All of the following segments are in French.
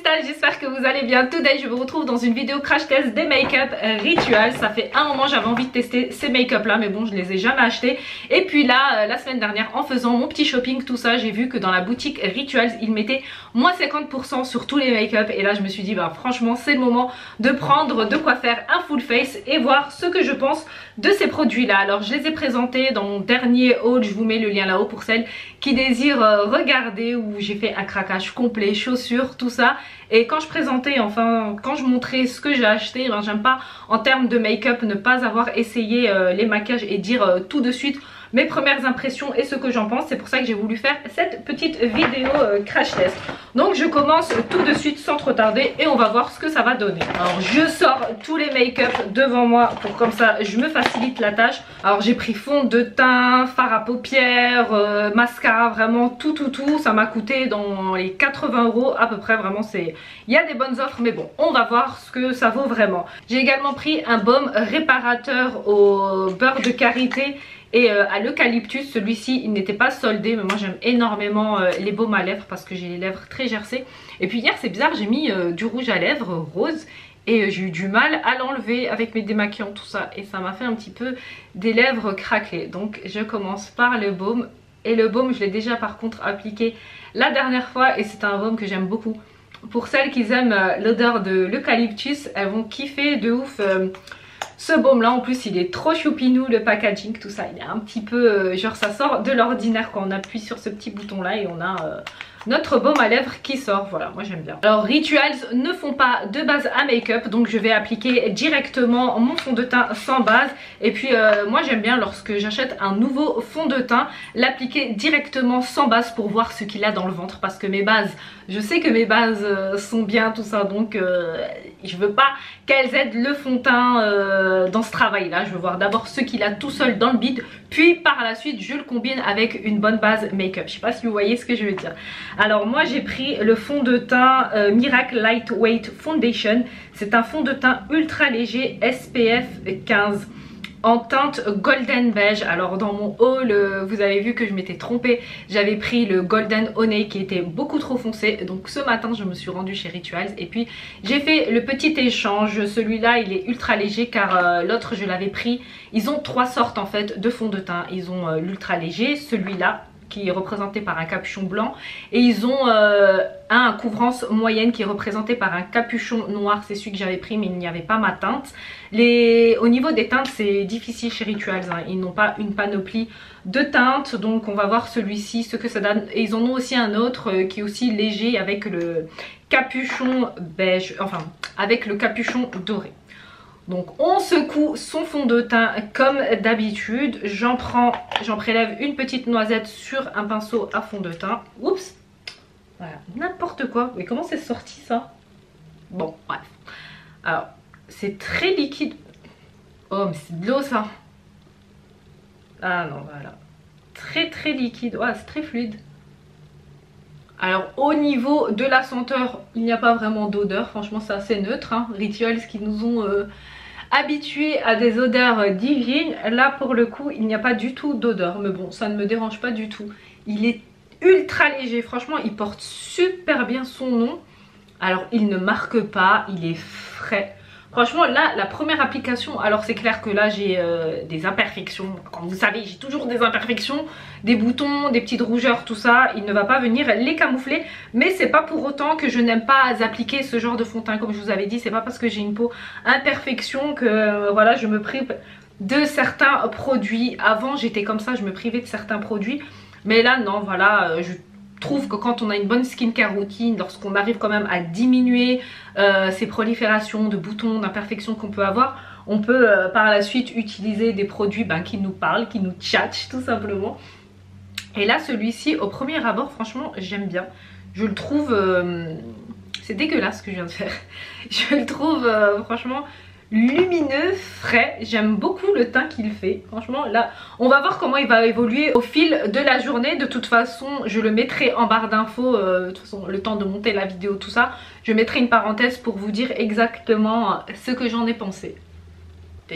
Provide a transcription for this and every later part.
Crystal, j'espère que vous allez bien. Today je vous retrouve dans une vidéo crash test des make-up Rituals. Ça fait un moment j'avais envie de tester ces make-up là, mais bon je les ai jamais achetés. Et puis là la semaine dernière en faisant mon petit shopping tout ça, j'ai vu que dans la boutique Rituals ils mettaient moins 50% sur tous les make-up. Et là je me suis dit bah franchement c'est le moment de prendre de quoi faire un full face et voir ce que je pense de ces produits là. Alors je les ai présentés dans mon dernier haul, je vous mets le lien là-haut pour celles qui désirent regarder, où j'ai fait un craquage complet, chaussures, tout ça. Et quand je présentais, enfin quand je montrais ce que j'ai acheté, ben, j'aime pas en termes de make-up ne pas avoir essayé les maquillages et dire tout de suite mes premières impressions et ce que j'en pense. C'est pour ça que j'ai voulu faire cette petite vidéo crash test. Donc je commence tout de suite sans trop tarder et on va voir ce que ça va donner. Alors je sors tous les make-up devant moi pour comme ça je me facilite la tâche. Alors j'ai pris fond de teint, fard à paupières, mascara, vraiment tout. Ça m'a coûté dans les 80 € à peu près, vraiment c'est... Il y a des bonnes offres mais bon on va voir ce que ça vaut vraiment. J'ai également pris un baume réparateur au beurre de karité et à l'eucalyptus. Celui-ci il n'était pas soldé, mais moi j'aime énormément les baumes à lèvres parce que j'ai les lèvres très gercées. Et puis hier c'est bizarre, j'ai mis du rouge à lèvres rose et j'ai eu du mal à l'enlever avec mes démaquillants tout ça, et ça m'a fait un petit peu des lèvres craquelées. Donc je commence par le baume, et le baume je l'ai déjà par contre appliqué la dernière fois et c'est un baume que j'aime beaucoup. Pour celles qui aiment l'odeur de l'eucalyptus, elles vont kiffer de ouf ce baume là. En plus il est trop choupinou, le packaging tout ça, il est un petit peu genre ça sort de l'ordinaire quand on appuie sur ce petit bouton là et on a notre baume à lèvres qui sort. Voilà, moi j'aime bien. Alors Rituals ne font pas de base à make-up, donc je vais appliquer directement mon fond de teint sans base. Et puis moi j'aime bien lorsque j'achète un nouveau fond de teint l'appliquer directement sans base pour voir ce qu'il a dans le ventre, parce que mes bases, je sais que mes bases sont bien tout ça, donc je veux pas qu'elles aident le fond de teint dans ce travail là. Je veux voir d'abord ce qu'il a tout seul dans le bide, puis par la suite je le combine avec une bonne base make-up. Je sais pas si vous voyez ce que je veux dire. Alors moi j'ai pris le fond de teint Miracle Lightweight Foundation. C'est un fond de teint ultra léger SPF 15 en teinte golden beige. Alors dans mon haul vous avez vu que je m'étais trompée, j'avais pris le golden honey qui était beaucoup trop foncé. Donc ce matin je me suis rendue chez Rituals et puis j'ai fait le petit échange. Celui-là il est ultra léger car l'autre je l'avais pris. Ils ont trois sortes en fait de fond de teint. Ils ont l'ultra léger, celui-là qui est représenté par un capuchon blanc, et ils ont un couvrance moyenne qui est représenté par un capuchon noir. C'est celui que j'avais pris mais il n'y avait pas ma teinte. Au niveau des teintes c'est difficile chez Rituals, hein. Ils n'ont pas une panoplie de teintes, donc on va voir celui-ci ce que ça donne. Et ils en ont aussi un autre qui est aussi léger avec le capuchon beige, enfin avec le capuchon doré. Donc on secoue son fond de teint comme d'habitude. J'en prélève une petite noisette sur un pinceau à fond de teint. Oups, voilà, n'importe quoi. Mais comment c'est sorti ça? Bon, bref. Alors, c'est très liquide. Oh, mais c'est de l'eau ça. Ah non, voilà. Très liquide. Ouais, c'est très fluide. Alors au niveau de la senteur, il n'y a pas vraiment d'odeur, franchement c'est assez neutre, hein. Rituals qui nous ont habitués à des odeurs divines, là pour le coup il n'y a pas du tout d'odeur, mais bon ça ne me dérange pas du tout. Il est ultra léger, franchement il porte super bien son nom. Alors il ne marque pas, il est frais. Franchement là la première application, alors c'est clair que là j'ai des imperfections, comme vous savez j'ai toujours des imperfections, des boutons, des petites rougeurs, tout ça, il ne va pas venir les camoufler. Mais c'est pas pour autant que je n'aime pas appliquer ce genre de fond de teint. Comme je vous avais dit, c'est pas parce que j'ai une peau imperfection que voilà je me prive de certains produits. Avant j'étais comme ça, je me privais de certains produits, mais là non, voilà je trouve que quand on a une bonne skincare routine, lorsqu'on arrive quand même à diminuer ces proliférations de boutons, d'imperfections qu'on peut avoir, on peut par la suite utiliser des produits qui nous parlent, qui nous tchatchent tout simplement. Et là celui-ci au premier abord franchement j'aime bien. Je le trouve, c'est dégueulasse ce que je viens de faire. Je le trouve franchement lumineux, frais. J'aime beaucoup le teint qu'il fait. Franchement là on va voir comment il va évoluer au fil de la journée. De toute façon je le mettrai en barre d'infos, de toute façon le temps de monter la vidéo tout ça. Je mettrai une parenthèse pour vous dire exactement ce que j'en ai pensé.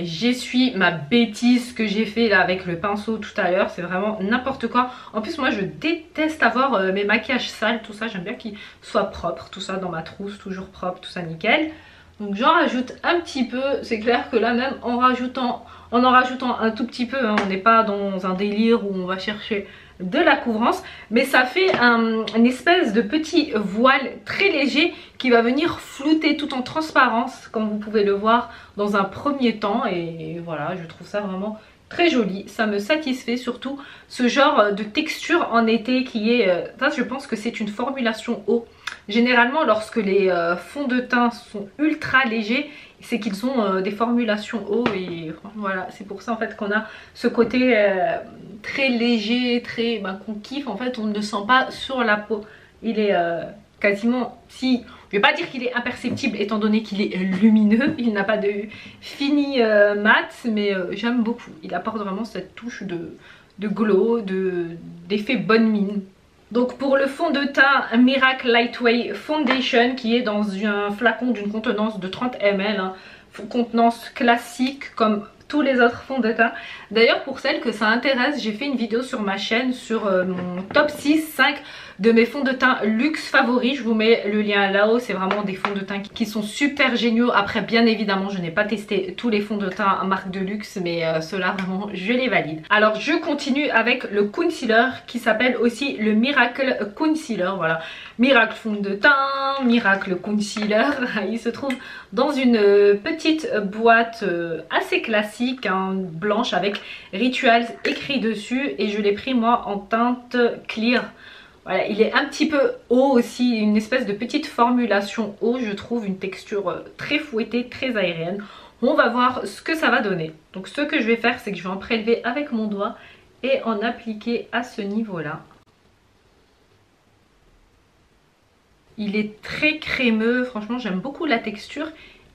j'essuie ma bêtise que j'ai fait là avec le pinceau tout à l'heure. C'est vraiment n'importe quoi. En plus moi je déteste avoir mes maquillages sales, tout ça. J'aime bien qu'ils soient propres, tout ça dans ma trousse, toujours propre, tout ça nickel. Donc j'en rajoute un petit peu. C'est clair que là même en en rajoutant un tout petit peu, hein, on n'est pas dans un délire où on va chercher de la couvrance, mais ça fait une espèce de petit voile très léger qui va venir flouter tout en transparence comme vous pouvez le voir dans un premier temps. Et voilà, je trouve ça vraiment très joli, ça me satisfait, surtout ce genre de texture en été qui est, ça je pense que c'est une formulation eau. Généralement lorsque les fonds de teint sont ultra légers, c'est qu'ils ont des formulations eau, et voilà, c'est pour ça en fait qu'on a ce côté très léger, très qu'on kiffe. En fait on ne le sent pas sur la peau, il est quasiment, si je vais pas dire qu'il est imperceptible étant donné qu'il est lumineux, il n'a pas de fini mat, mais j'aime beaucoup, il apporte vraiment cette touche de glow, d'effet bonne mine. Donc pour le fond de teint Miracle Lightweight Foundation qui est dans un flacon d'une contenance de 30 ml, hein, contenance classique comme tous les autres fonds de teint. D'ailleurs pour celles que ça intéresse, j'ai fait une vidéo sur ma chaîne sur mon top 6-5 de mes fonds de teint luxe favoris. Je vous mets le lien là-haut, c'est vraiment des fonds de teint qui sont super géniaux. Après bien évidemment je n'ai pas testé tous les fonds de teint marque de luxe, mais ceux-là vraiment je les valide. Alors je continue avec le concealer qui s'appelle aussi le Miracle Concealer. Voilà, Miracle fond de teint, Miracle Concealer. Il se trouve dans une petite boîte assez classique, hein, blanche avec Rituals écrit dessus, et je l'ai pris moi en teinte clear. Voilà, il est un petit peu haut aussi, une espèce de petite formulation haut, je trouve, une texture très fouettée, très aérienne. On va voir ce que ça va donner. Donc ce que je vais faire, c'est que je vais en prélever avec mon doigt et en appliquer à ce niveau-là. Il est très crémeux, franchement j'aime beaucoup la texture.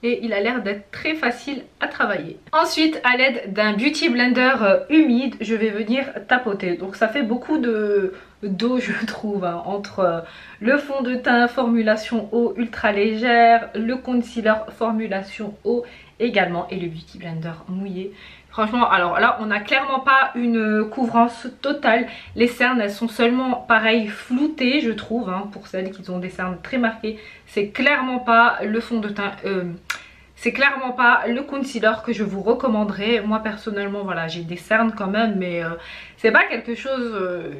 Et il a l'air d'être très facile à travailler. Ensuite, à l'aide d'un Beauty Blender humide, je vais venir tapoter. Donc ça fait beaucoup d'eau je trouve, hein, entre le fond de teint formulation eau ultra légère, le concealer formulation eau également et le Beauty Blender mouillé. Franchement, alors là, on n'a clairement pas une couvrance totale. Les cernes, elles sont seulement, pareil, floutées, je trouve, hein, pour celles qui ont des cernes très marquées. C'est clairement pas le fond de teint, c'est clairement pas le concealer que je vous recommanderais. Moi, personnellement, voilà, j'ai des cernes quand même, mais c'est pas quelque chose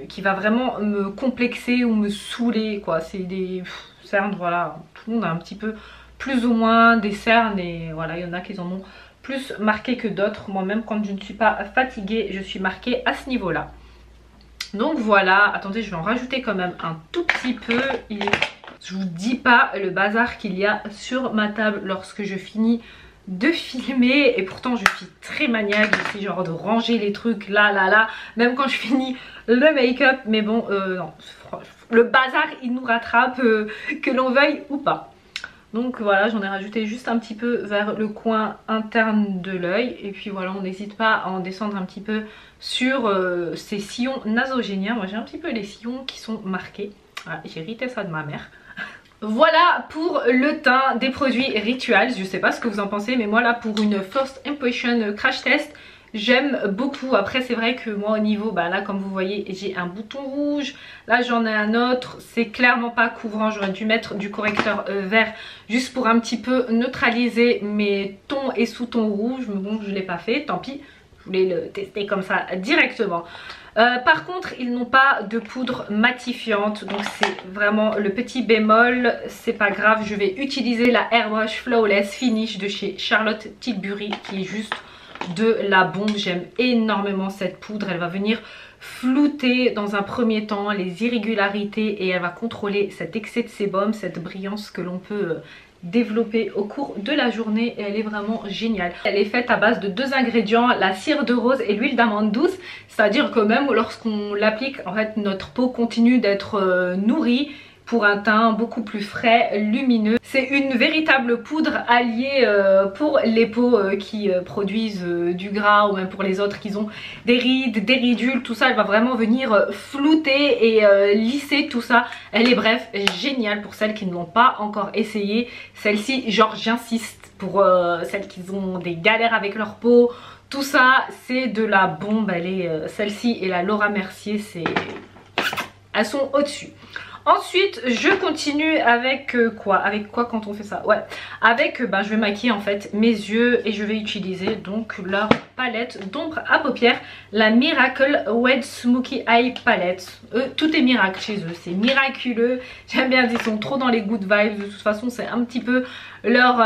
qui va vraiment me complexer ou me saouler, quoi. C'est des cernes, voilà, tout le monde a un petit peu plus ou moins des cernes, et voilà, il y en a qui en ont plus marqué que d'autres. Moi-même, quand je ne suis pas fatiguée, je suis marquée à ce niveau-là. Donc voilà, attendez, je vais en rajouter quand même un tout petit peu. Je vous dis pas le bazar qu'il y a sur ma table lorsque je finis de filmer. Et pourtant, je suis très maniaque ici, genre de ranger les trucs là. Même quand je finis le make-up. Mais bon, non, le bazar, il nous rattrape, que l'on veuille ou pas. Donc voilà, j'en ai rajouté juste un petit peu vers le coin interne de l'œil. Et puis voilà, on n'hésite pas à en descendre un petit peu sur ces sillons nasogéniens. Moi j'ai un petit peu les sillons qui sont marqués. Voilà, j'ai hérité ça de ma mère. Voilà pour le teint des produits Rituals. Je sais pas ce que vous en pensez, mais moi là pour une first impression crash test, j'aime beaucoup. Après c'est vrai que moi au niveau, bah là comme vous voyez j'ai un bouton rouge, là j'en ai un autre, c'est clairement pas couvrant. J'aurais dû mettre du correcteur vert juste pour un petit peu neutraliser mes tons et sous-tons rouges, mais bon je l'ai pas fait, tant pis, je voulais le tester comme ça directement. Par contre ils n'ont pas de poudre matifiante, donc c'est vraiment le petit bémol. C'est pas grave, je vais utiliser la Airbrush Flawless Finish de chez Charlotte Tilbury qui est juste de la bombe. J'aime énormément cette poudre, elle va venir flouter dans un premier temps les irrégularités et elle va contrôler cet excès de sébum, cette brillance que l'on peut développer au cours de la journée, et elle est vraiment géniale. Elle est faite à base de deux ingrédients, la cire de rose et l'huile d'amande douce, c'est à dire que même lorsqu'on l'applique, en fait notre peau continue d'être nourrie pour un teint beaucoup plus frais, lumineux. C'est une véritable poudre alliée pour les peaux qui produisent du gras, ou même pour les autres qui ont des rides, des ridules, tout ça. Elle va vraiment venir flouter et lisser tout ça. Elle est bref géniale pour celles qui ne l'ont pas encore essayé. Celle-ci, genre j'insiste pour celles qui ont des galères avec leur peau. Tout ça, c'est de la bombe. Celle-ci et la Laura Mercier, elles sont au-dessus. Ensuite, je continue avec quoi? Avec quoi quand on fait ça? Ouais, avec, je vais maquiller en fait mes yeux et je vais utiliser donc leur palette d'ombre à paupières, la Miracle Wet Smoky Eye Palette. Tout est miracle chez eux, c'est miraculeux. J'aime bien, ils sont trop dans les good vibes. De toute façon, c'est un petit peu leur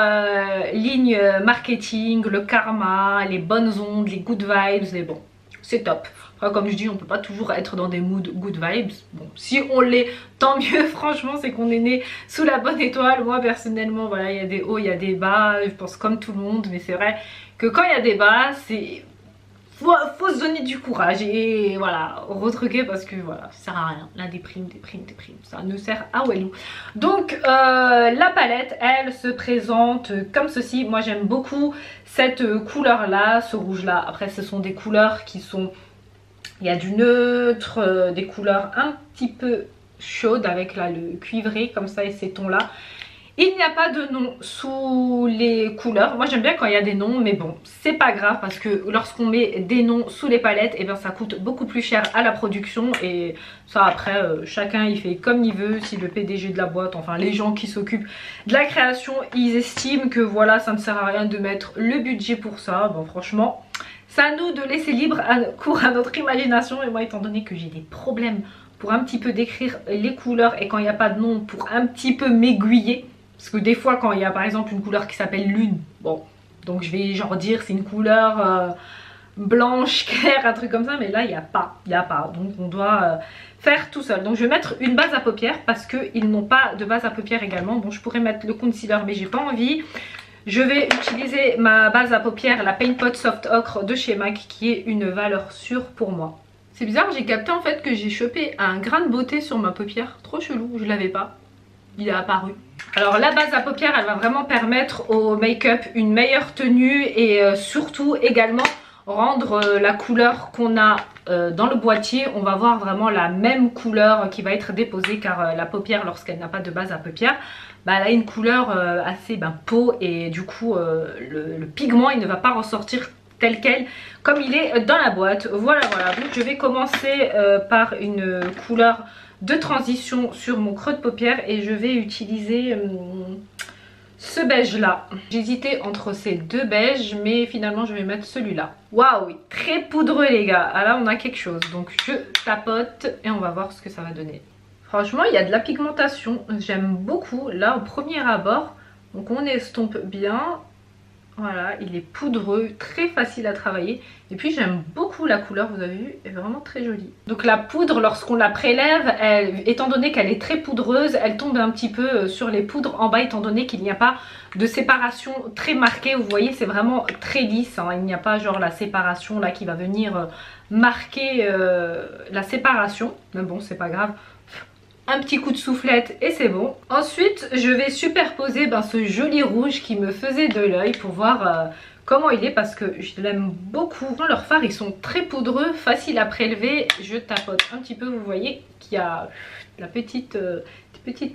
ligne marketing, le karma, les bonnes ondes, les good vibes, et bon, c'est top. Enfin, comme je dis, on peut pas toujours être dans des moods good vibes. Bon, si on l'est, tant mieux. Franchement, c'est qu'on est né sous la bonne étoile. Moi, personnellement, voilà, il y a des hauts, il y a des bas. Je pense comme tout le monde. Mais c'est vrai que quand il y a des bas, faut se donner du courage. Et voilà, retruquer parce que voilà, ça sert à rien. La déprime. Ça ne sert à Walou. Donc, la palette, elle se présente comme ceci. Moi, j'aime beaucoup cette couleur-là, ce rouge-là. Après, ce sont des couleurs qui sont... Il y a du neutre, des couleurs un petit peu chaudes avec là le cuivré comme ça et ces tons là. Il n'y a pas de nom sous les couleurs. Moi j'aime bien quand il y a des noms, mais bon, c'est pas grave parce que lorsqu'on met des noms sous les palettes, et bien ça coûte beaucoup plus cher à la production. Et ça après, chacun il fait comme il veut. Si le PDG de la boîte, enfin les gens qui s'occupent de la création, ils estiment que voilà, ça ne sert à rien de mettre le budget pour ça. Bon franchement... c'est à nous de laisser libre cours à notre imagination. Et moi, étant donné que j'ai des problèmes pour un petit peu décrire les couleurs et quand il n'y a pas de nom, pour un petit peu m'aiguiller. Parce que des fois, quand il y a par exemple une couleur qui s'appelle lune, bon, donc je vais genre dire c'est une couleur blanche, claire, un truc comme ça. Mais là, il n'y a pas. Donc on doit faire tout seul. Donc je vais mettre une base à paupières parce qu'ils n'ont pas de base à paupières également. Bon, je pourrais mettre le concealer, mais j'ai pas envie. Je vais utiliser ma base à paupières, la Paint Pot Soft Ocre de chez MAC, qui est une valeur sûre pour moi. C'est bizarre, j'ai capté en fait que j'ai chopé un grain de beauté sur ma paupière. Trop chelou, je l'avais pas. Il est apparu. Alors la base à paupières, elle va vraiment permettre au make-up une meilleure tenue et surtout également rendre la couleur qu'on a dans le boîtier. On va voir vraiment la même couleur qui va être déposée car la paupière, lorsqu'elle n'a pas de base à paupières, elle a une couleur assez peau et du coup le pigment il ne va pas ressortir tel quel comme il est dans la boîte. Voilà. Donc je vais commencer par une couleur de transition sur mon creux de paupière et je vais utiliser ce beige là. J'hésitais entre ces deux beiges mais finalement je vais mettre celui-là. Waouh, très poudreux les gars. Ah là on a quelque chose. Donc je tapote et on va voir ce que ça va donner. Franchement, il y a de la pigmentation, j'aime beaucoup, là au premier abord. Donc on estompe bien, voilà, il est poudreux, très facile à travailler. Et puis j'aime beaucoup la couleur, vous avez vu, elle est vraiment très jolie. Donc la poudre, lorsqu'on la prélève, étant donné qu'elle est très poudreuse, elle tombe un petit peu sur les poudres en bas, étant donné qu'il n'y a pas de séparation très marquée. Vous voyez, c'est vraiment très lisse, hein. Il n'y a pas genre la séparation là qui va venir marquer la séparation. Mais bon, c'est pas grave. Un petit coup de soufflette et c'est bon. Ensuite, je vais superposer ce joli rouge qui me faisait de l'œil pour voir comment il est parce que je l'aime beaucoup. Leurs fards, ils sont très poudreux, faciles à prélever. Je tapote un petit peu, vous voyez qu'il y a la petite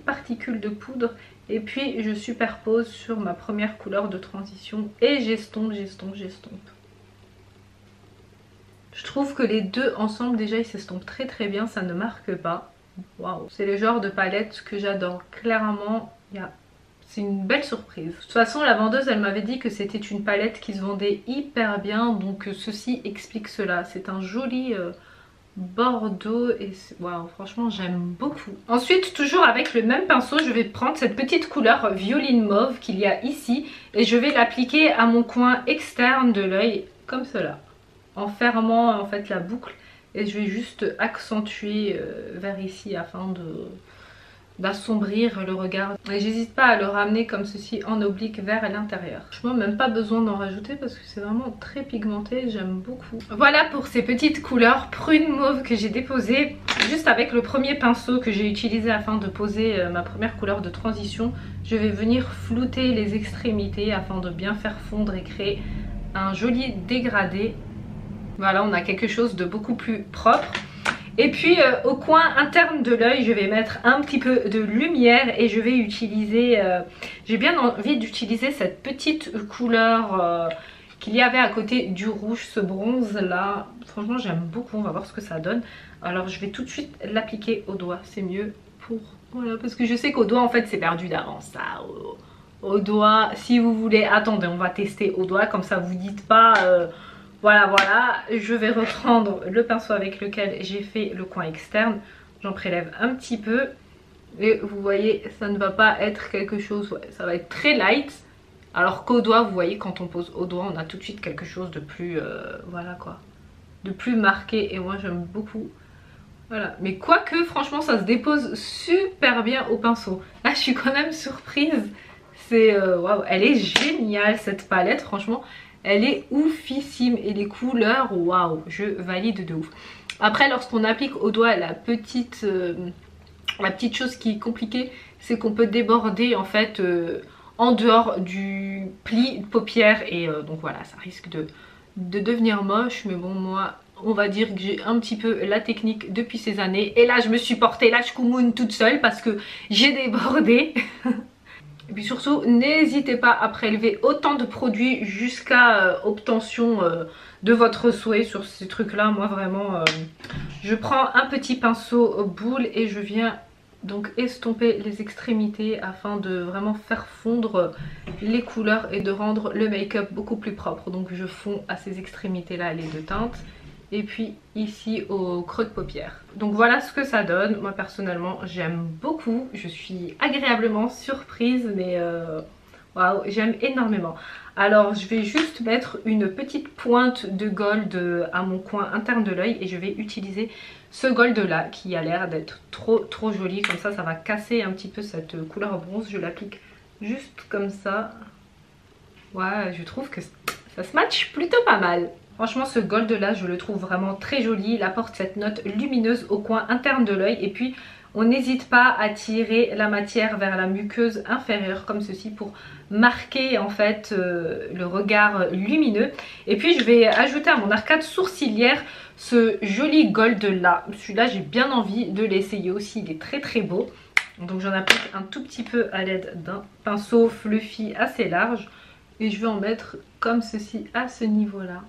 particule de poudre. Et puis, je superpose sur ma première couleur de transition et j'estompe. Je trouve que les deux ensemble, déjà, ils s'estompent très bien, ça ne marque pas. Waouh, c'est le genre de palette que j'adore. Clairement, c'est une belle surprise. De toute façon, la vendeuse, elle m'avait dit que c'était une palette qui se vendait hyper bien. Donc ceci explique cela. C'est un joli bordeaux et waouh, franchement j'aime beaucoup. Ensuite, toujours avec le même pinceau, je vais prendre cette petite couleur violine mauve qu'il y a ici et je vais l'appliquer à mon coin externe de l'œil comme cela, en fermant en fait la boucle. Et je vais juste accentuer vers ici afin d'assombrir le regard. Et j'hésite pas à le ramener comme ceci en oblique vers l'intérieur. Franchement, même pas besoin d'en rajouter parce que c'est vraiment très pigmenté, j'aime beaucoup. Voilà pour ces petites couleurs prune mauve que j'ai déposées juste avec le premier pinceau que j'ai utilisé afin de poser ma première couleur de transition. Je vais venir flouter les extrémités afin de bien faire fondre et créer un joli dégradé. Voilà, on a quelque chose de beaucoup plus propre. Et puis au coin interne de l'œil, je vais mettre un petit peu de lumière et je vais utiliser, j'ai bien envie d'utiliser cette petite couleur qu'il y avait à côté du rouge, ce bronze là. Franchement j'aime beaucoup, on va voir ce que ça donne. Alors je vais tout de suite l'appliquer au doigt, c'est mieux pour... Voilà, parce que je sais qu'au doigt en fait c'est perdu d'avance ça. Au doigt, si vous voulez, attendez, on va tester au doigt, comme ça vous dites pas... Voilà, je vais reprendre le pinceau avec lequel j'ai fait le coin externe. J'en prélève un petit peu. Et vous voyez, ça ne va pas être quelque chose... Ouais, ça va être très light. Alors qu'au doigt, vous voyez, quand on pose au doigt, on a tout de suite quelque chose de plus... voilà quoi. De plus marqué. Et moi, j'aime beaucoup. Voilà. Mais quoique, franchement, ça se dépose super bien au pinceau. Là, je suis quand même surprise. C'est... waouh, elle est géniale cette palette, franchement. Elle est oufissime et les couleurs, waouh, je valide de ouf. Après, lorsqu'on applique au doigt la petite chose qui est compliquée, c'est qu'on peut déborder en fait en dehors du pli de paupière et donc voilà, ça risque de devenir moche. Mais bon, moi, on va dire que j'ai un petit peu la technique depuis ces années. Et là, je me suis portée la chkoumoun toute seule parce que j'ai débordé. Et puis surtout, n'hésitez pas à prélever autant de produits jusqu'à obtention de votre souhait sur ces trucs là. Moi vraiment, je prends un petit pinceau boule et je viens donc estomper les extrémités afin de vraiment faire fondre les couleurs et de rendre le make-up beaucoup plus propre. Donc je fonds à ces extrémités là les deux teintes. Et puis ici au creux de paupière. Donc voilà ce que ça donne. Moi personnellement j'aime beaucoup. Je suis agréablement surprise, mais waouh, j'aime énormément. Alors je vais juste mettre une petite pointe de gold à mon coin interne de l'œil. Et je vais utiliser ce gold là qui a l'air d'être trop joli. Comme ça, ça va casser un petit peu cette couleur bronze. Je l'applique juste comme ça. Ouais, je trouve que ça se match plutôt pas mal. Franchement, ce gold là, je le trouve vraiment très joli. Il apporte cette note lumineuse au coin interne de l'œil. Et puis, on n'hésite pas à tirer la matière vers la muqueuse inférieure comme ceci pour marquer en fait le regard lumineux. Et puis, je vais ajouter à mon arcade sourcilière ce joli gold là. Celui-là, j'ai bien envie de l'essayer aussi. Il est très beau. Donc, j'en applique un tout petit peu à l'aide d'un pinceau fluffy assez large. Et je vais en mettre comme ceci à ce niveau-là.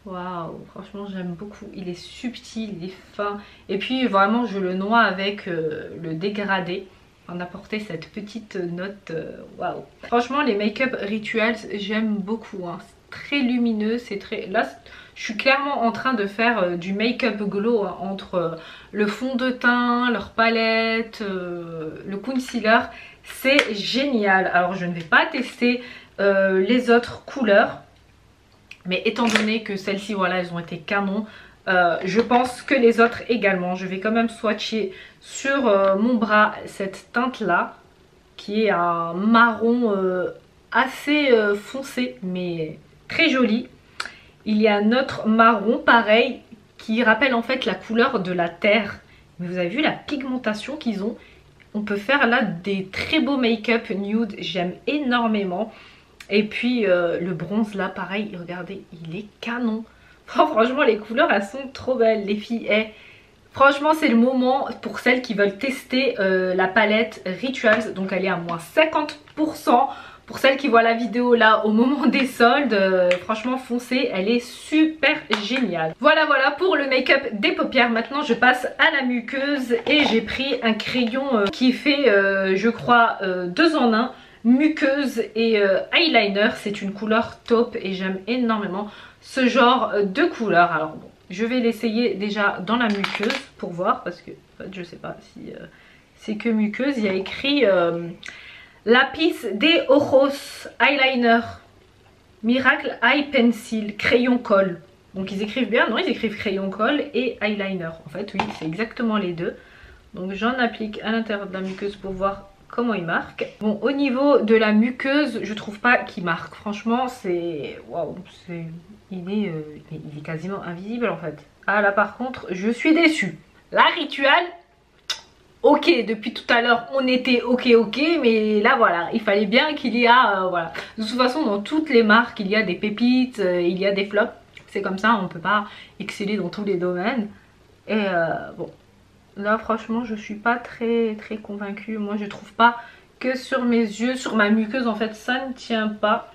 Waouh, franchement j'aime beaucoup, il est subtil, il est fin. Et puis vraiment je le noie avec le dégradé, en apporter cette petite note, waouh. Franchement les make-up rituals j'aime beaucoup, hein. C'est très lumineux, c'est très... Là je suis clairement en train de faire du make-up glow, hein, entre le fond de teint, leur palette, le concealer. C'est génial. Alors je ne vais pas tester les autres couleurs. Mais étant donné que celles-ci, voilà, elles ont été canon, je pense que les autres également. Je vais quand même swatcher sur mon bras cette teinte-là, qui est un marron assez foncé, mais très joli. Il y a un autre marron, pareil, qui rappelle en fait la couleur de la terre. Mais vous avez vu la pigmentation qu'ils ont? On peut faire là des très beaux make-up nude, j'aime énormément. Et puis le bronze là pareil, regardez, il est canon. Oh, franchement les couleurs elles sont trop belles les filles. Franchement c'est le moment pour celles qui veulent tester la palette Rituals. Donc elle est à moins 50%. Pour celles qui voient la vidéo là au moment des soldes, franchement foncez, elle est super géniale. Voilà pour le make-up des paupières. Maintenant je passe à la muqueuse et j'ai pris un crayon qui fait je crois 2 en 1. Muqueuse et eyeliner, c'est une couleur taupe et j'aime énormément ce genre de couleur. Alors bon, je vais l'essayer déjà dans la muqueuse pour voir parce que en fait, je sais pas si c'est que muqueuse. Il y a écrit Lapis de Ojos Eyeliner Miracle Eye Pencil crayon colle. Donc ils écrivent bien, non ils écrivent crayon colle et eyeliner. En fait oui, c'est exactement les deux. Donc j'en applique à l'intérieur de la muqueuse pour voir comment il marque. Bon, au niveau de la muqueuse, je trouve pas qu'il marque. Franchement, c'est... Waouh, il est quasiment invisible en fait. Ah là par contre, je suis déçue. La Ritual, ok, depuis tout à l'heure on était ok, mais là voilà, il fallait bien qu'il y a... voilà. De toute façon, dans toutes les marques, il y a des pépites, il y a des flops. C'est comme ça, on peut pas exceller dans tous les domaines. Et bon, là franchement je suis pas très convaincue. Moi je trouve pas que sur mes yeux, sur ma muqueuse en fait, ça ne tient pas.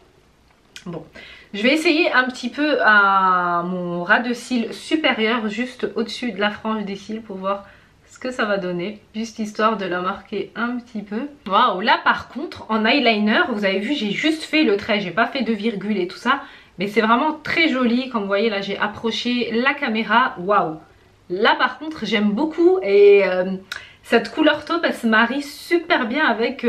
Bon, je vais essayer un petit peu à mon ras de cils supérieur, juste au-dessus de la frange des cils, pour voir ce que ça va donner, juste histoire de la marquer un petit peu. Waouh, là par contre en eyeliner, vous avez vu, j'ai juste fait le trait, j'ai pas fait de virgule et tout ça, mais c'est vraiment très joli. Comme vous voyez là, j'ai approché la caméra. Waouh, là par contre j'aime beaucoup. Et cette couleur taupe, elle se marie super bien avec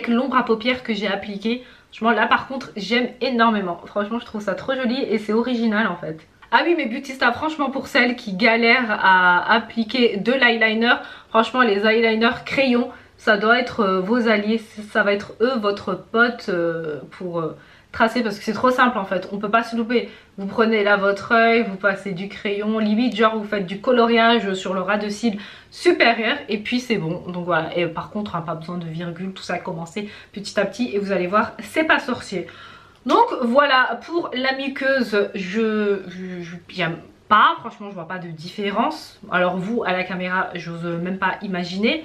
l'ombre à paupières que j'ai appliquée. Franchement là par contre j'aime énormément. Franchement je trouve ça trop joli et c'est original en fait. Ah oui, mes Beautysta, franchement pour celles qui galèrent à appliquer de l'eyeliner, franchement les eyeliners crayons, ça doit être vos alliés, ça va être eux votre pote pour tracer, parce que c'est trop simple en fait, on peut pas se louper. Vous prenez là votre œil, vous passez du crayon, limite genre vous faites du coloriage sur le ras de cils supérieur et puis c'est bon. Donc voilà, et par contre hein, pas besoin de virgule, tout ça, commencez petit à petit et vous allez voir, c'est pas sorcier. Donc voilà, pour la muqueuse, j'aime pas, franchement je vois pas de différence. Alors vous à la caméra, j'ose même pas imaginer.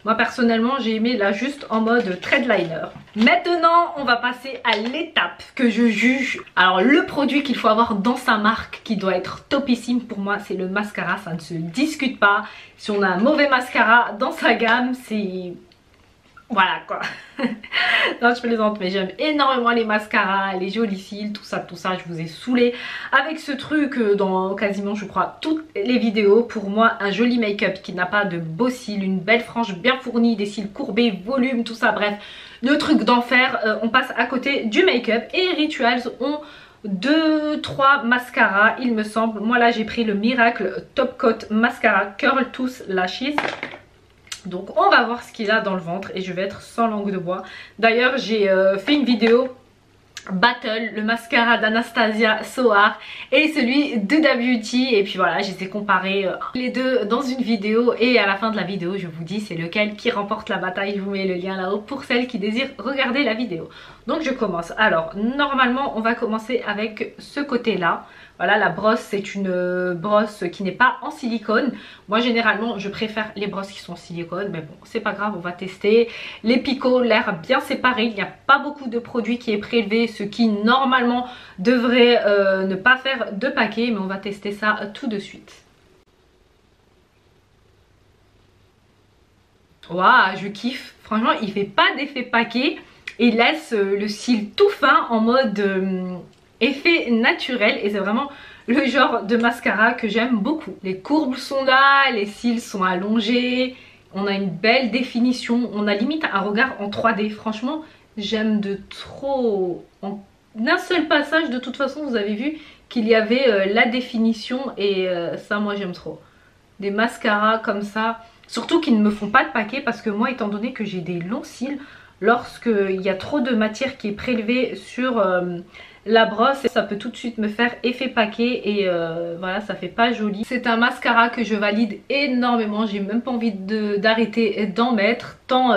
Moi personnellement j'ai aimé là juste en mode thread liner. Maintenant on va passer à l'étape que je juge. Alors le produit qu'il faut avoir dans sa marque qui doit être topissime pour moi, c'est le mascara, ça ne se discute pas. Si on a un mauvais mascara dans sa gamme, c'est... voilà quoi. Non je plaisante, mais j'aime énormément les mascaras, les jolis cils, tout ça, je vous ai saoulé avec ce truc dans quasiment je crois toutes les vidéos. Pour moi un joli make-up qui n'a pas de beaux cils, une belle frange bien fournie, des cils courbés, volume, tout ça, bref, le truc d'enfer, on passe à côté du make-up. Et Rituals ont 2-3 mascaras il me semble. Moi là j'ai pris le Miracle Top Coat Mascara Curl Tooth Lashes. Donc on va voir ce qu'il a dans le ventre et je vais être sans langue de bois. D'ailleurs j'ai fait une vidéo battle, le mascara d'Anastasia Soar et celui de Da Beauty, et puis voilà, je les ai comparés les deux dans une vidéo et à la fin de la vidéo je vous dis c'est lequel qui remporte la bataille. Je vous mets le lien là-haut pour celles qui désirent regarder la vidéo. Donc je commence. Alors normalement on va commencer avec ce côté là. Voilà, la brosse c'est une brosse qui n'est pas en silicone. Moi généralement je préfère les brosses qui sont en silicone, mais bon c'est pas grave, on va tester. Les picots, l'air bien séparé, il n'y a pas beaucoup de produit qui est prélevé, ce qui normalement devrait ne pas faire de paquet, mais on va tester ça tout de suite. Waouh, je kiffe, franchement il fait pas d'effet paquet, il laisse le cil tout fin en mode... effet naturel, et c'est vraiment le genre de mascara que j'aime beaucoup. Les courbes sont là, les cils sont allongés, on a une belle définition, on a limite un regard en 3D. Franchement j'aime de trop. En un seul passage de toute façon vous avez vu qu'il y avait la définition, et ça moi j'aime trop. Des mascaras comme ça, surtout qui ne me font pas de paquet, parce que moi étant donné que j'ai des longs cils, lorsqu'il y a trop de matière qui est prélevée sur la brosse, ça peut tout de suite me faire effet paquet, et voilà, ça fait pas joli. C'est un mascara que je valide énormément, j'ai même pas envie d'arrêter d'en mettre, tant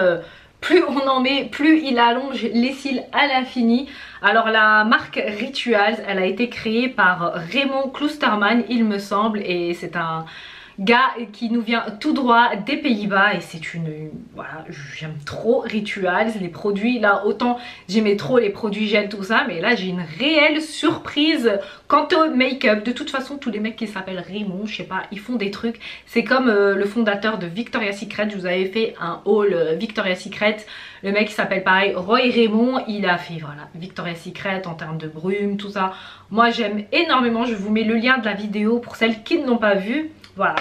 plus on en met, plus il allonge les cils à l'infini. Alors la marque Rituals, elle a été créée par Raymond Kloosterman il me semble, et c'est un gars qui nous vient tout droit des Pays-Bas, et c'est une... voilà, j'aime trop Rituals, les produits là, autant j'aimais trop les produits gel tout ça, mais là j'ai une réelle surprise quant au make-up. De toute façon tous les mecs qui s'appellent Raymond, je sais pas, ils font des trucs, c'est comme le fondateur de Victoria's Secret, je vous avais fait un haul Victoria's Secret, le mec qui s'appelle pareil Roy Raymond, il a fait voilà Victoria's Secret en termes de brume, tout ça. Moi j'aime énormément, je vous mets le lien de la vidéo pour celles qui ne l'ont pas vu. Voilà,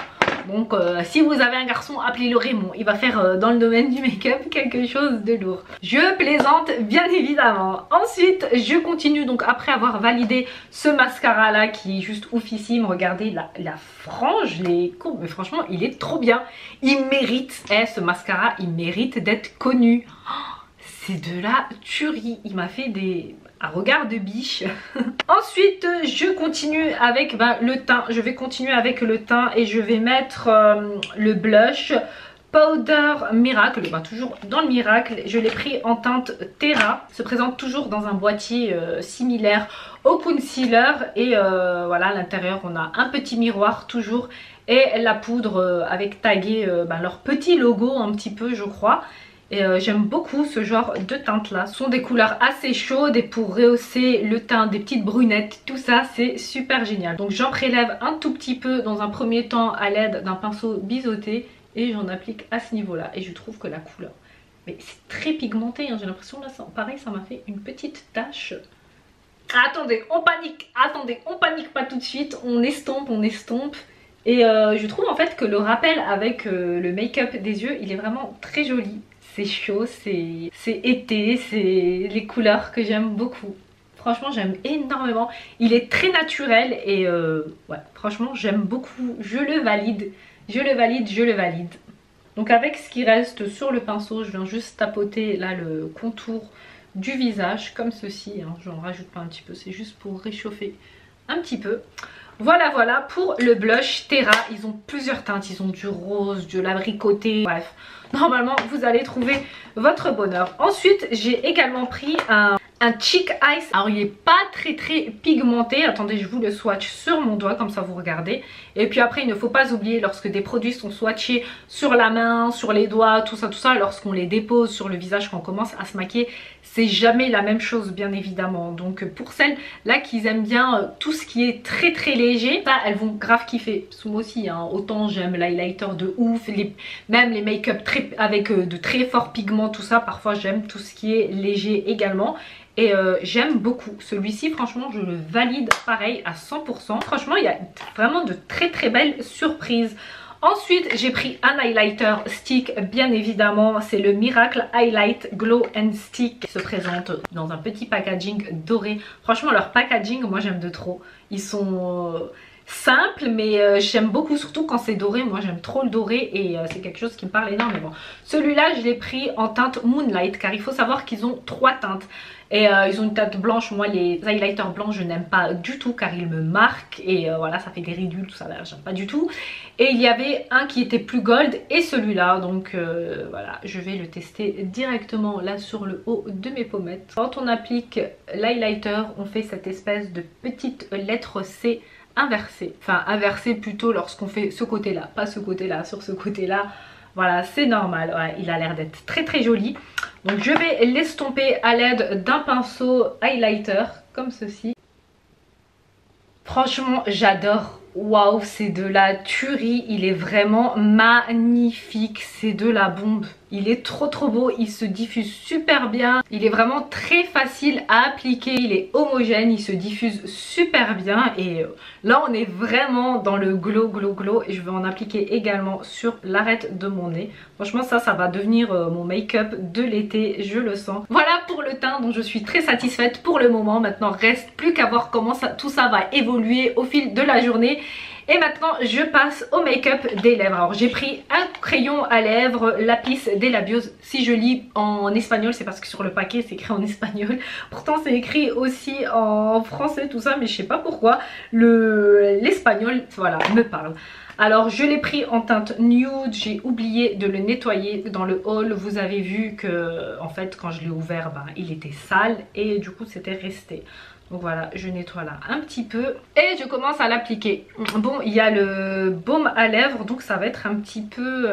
donc si vous avez un garçon, appelez-le Raymond, il va faire dans le domaine du make-up quelque chose de lourd. Je plaisante bien évidemment. Ensuite je continue, donc après avoir validé ce mascara là qui est juste oufissime, regardez la frange, les courbes, mais franchement il est trop bien, il mérite, ce mascara il mérite d'être connu. Oh, c'est de la tuerie, il m'a fait un regard de biche. Ensuite je continue avec le teint. Je vais continuer avec le teint et je vais mettre le blush Powder Miracle, bah, toujours dans le Miracle. Je l'ai pris en teinte Terra. Se présente toujours dans un boîtier similaire au concealer. Et voilà, à l'intérieur on a un petit miroir toujours. Et la poudre avec tagué leur petit logo un petit peu je crois. Et j'aime beaucoup ce genre de teinte là. Ce sont des couleurs assez chaudes et pour rehausser le teint, des petites brunettes, tout ça c'est super génial. Donc j'en prélève un tout petit peu dans un premier temps à l'aide d'un pinceau biseauté. Et j'en applique à ce niveau là. Et je trouve que la couleur, mais c'est très pigmenté, hein. J'ai l'impression là, pareil ça m'a fait une petite tache. Attendez, on panique pas tout de suite. On estompe, on estompe. Et je trouve en fait que le rappel avec le make-up des yeux, il est vraiment très joli. C'est chaud, c'est été, c'est les couleurs que j'aime beaucoup. Franchement j'aime énormément. Il est très naturel et ouais, franchement j'aime beaucoup. Je le valide. Je le valide, je le valide. Donc avec ce qui reste sur le pinceau, je viens juste tapoter là le contour du visage comme ceci. Hein. Je n'en rajoute pas un petit peu, c'est juste pour réchauffer un petit peu. Voilà, voilà pour le blush Terra. Ils ont plusieurs teintes, ils ont du rose, de l'abricoté, bref. Normalement, vous allez trouver votre bonheur. Ensuite, j'ai également pris un Cheek Ice. Alors il est pas très pigmenté. Attendez, je vous le swatch sur mon doigt comme ça vous regardez. Et puis après il ne faut pas oublier, lorsque des produits sont swatchés sur la main, sur les doigts, tout ça, lorsqu'on les dépose sur le visage quand on commence à se maquiller, c'est jamais la même chose bien évidemment. Donc pour celles là qui aiment bien tout ce qui est très léger, ça elles vont grave kiffer. Moi aussi hein, autant j'aime l'highlighter de ouf, même les make-up avec de très forts pigments, tout ça, parfois j'aime tout ce qui est léger également. Et j'aime beaucoup. Celui-ci, franchement, je le valide pareil à 100%. Franchement, il y a vraiment de très belles surprises. Ensuite, j'ai pris un highlighter stick, bien évidemment. C'est le Miracle Highlight Glow and Stick qui se présente dans un petit packaging doré. Franchement, leur packaging, moi, j'aime de trop. Ils sont simples, mais j'aime beaucoup, surtout quand c'est doré. Moi, j'aime trop le doré et c'est quelque chose qui me parle énormément. Celui-là, je l'ai pris en teinte Moonlight, car il faut savoir qu'ils ont 3 teintes. Et ils ont une teinte blanche. Moi les highlighters blancs je n'aime pas du tout car ils me marquent. Et voilà, ça fait des ridules, tout ça là, j'aime pas du tout. Et il y avait un qui était plus gold et celui-là. Donc voilà, je vais le tester directement là sur le haut de mes pommettes. Quand on applique l'highlighter, on fait cette espèce de petite lettre C inversée. Enfin inversée plutôt lorsqu'on fait ce côté là, pas ce côté là, sur ce côté là. Voilà, c'est normal, ouais, il a l'air d'être très joli. Donc je vais l'estomper à l'aide d'un pinceau highlighter, comme ceci. Franchement, j'adore. Waouh, c'est de la tuerie. Il est vraiment magnifique. C'est de la bombe. Il est trop beau. Il se diffuse super bien. Il est vraiment très facile à appliquer. Il est homogène. Il se diffuse super bien. Et là, on est vraiment dans le glow. Et je vais en appliquer également sur l'arête de mon nez. Franchement, ça va devenir mon make-up de l'été. Je le sens. Voilà pour le teint dont je suis très satisfaite pour le moment. Maintenant, reste plus qu'à voir comment tout ça va évoluer au fil de la journée. Et maintenant je passe au make-up des lèvres. Alors j'ai pris un crayon à lèvres Lapis de Labios. Si je lis en espagnol c'est parce que sur le paquet c'est écrit en espagnol. Pourtant c'est écrit aussi en français tout ça, mais je sais pas pourquoi l'espagnol voilà me parle. Alors je l'ai pris en teinte nude, j'ai oublié de le nettoyer dans le haul. Vous avez vu que en fait quand je l'ai ouvert il était sale et du coup c'était resté. Donc voilà, je nettoie là un petit peu et je commence à l'appliquer. Bon, il y a le baume à lèvres, donc ça va être un petit peu...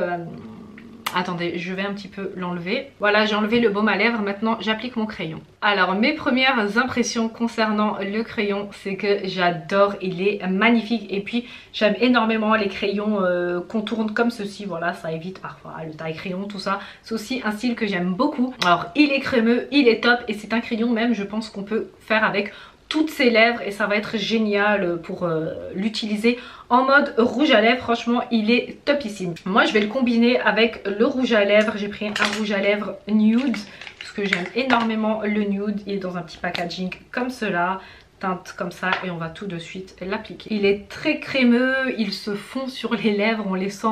Attendez, je vais un petit peu l'enlever. Voilà, j'ai enlevé le baume à lèvres, maintenant j'applique mon crayon. Alors mes premières impressions concernant le crayon, c'est que j'adore, il est magnifique. Et puis j'aime énormément les crayons contournes comme ceci, voilà, ça évite parfois le taille crayon, tout ça. C'est aussi un style que j'aime beaucoup. Alors il est crémeux, il est top et c'est un crayon même, je pense qu'on peut faire avec toutes ses lèvres et ça va être génial pour l'utiliser en mode rouge à lèvres. Franchement il est topissime. Moi je vais le combiner avec le rouge à lèvres. J'ai pris un rouge à lèvres nude parce que j'aime énormément le nude. Il est dans un petit packaging comme cela, teinte comme ça, et on va tout de suite l'appliquer. Il est très crémeux, il se fond sur les lèvres, on les sent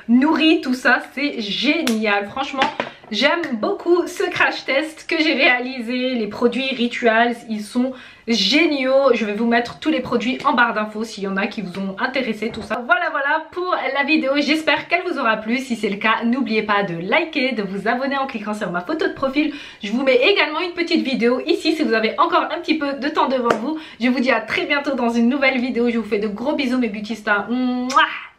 nourris, tout ça, c'est génial. Franchement J'aime beaucoup ce crash test que j'ai réalisé. Les produits Rituals, ils sont géniaux. Je vais vous mettre tous les produits en barre d'infos s'il y en a qui vous ont intéressé, tout ça. Voilà pour la vidéo. J'espère qu'elle vous aura plu. Si c'est le cas, n'oubliez pas de liker, de vous abonner en cliquant sur ma photo de profil. Je vous mets également une petite vidéo ici si vous avez encore un petit peu de temps devant vous. Je vous dis à très bientôt dans une nouvelle vidéo. Je vous fais de gros bisous mes beauty stars. Mouah.